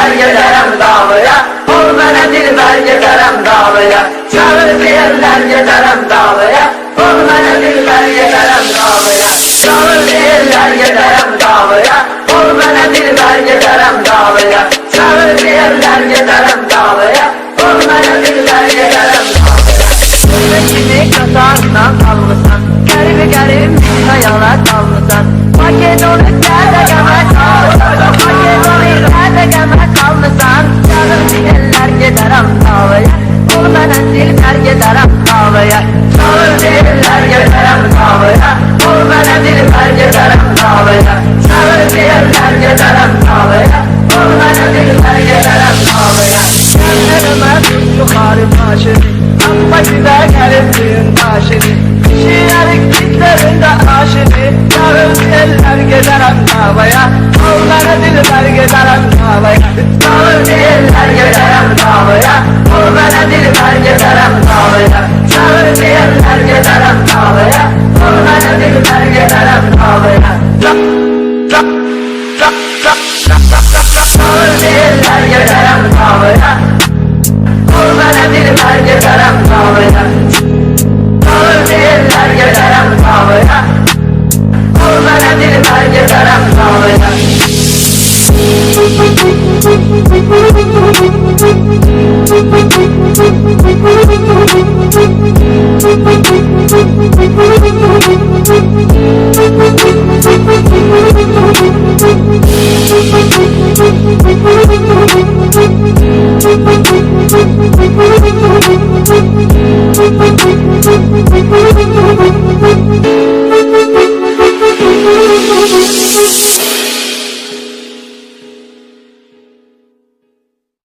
diller giderim davaya, ol bana dilber giderim davaya. Çağır diller giderim davaya, ol bana dilber giderim davaya. Çağır diller giderim davaya, ol bana dilber giderim davaya. Çağır diller giderim davaya, ol bana dilber giderim davaya. Seni kasarsan kalmışsan, garip garip hayaller kalmışsan. Makedonlar'da gelmez kalmışsan, Makedonlar'da kalmışsan. Canım diller giderim davaya, ol bana dilber giderim davaya. Çağır diller giderim davaya, ol bana dilber giderim davaya. Çağır diller giderim davaya, ol bana dilber giderim davaya. Gözlerime yukarı taşıdı, amma güzel gelin taşıdı. Şiirik dizlerinde aşıdı, çağır diller giderim davaya, ol bana dilber giderim davaya. Çağır diller giderim davaya, ol bana dilber giderim davaya. Çağır diller giderim davaya, ol bana dilber giderim davaya. Çağır diller giderim davaya, ol bana dilber giderim davaya. Çağır diller giderim davaya, ol bana dilber giderim davaya. Thank you.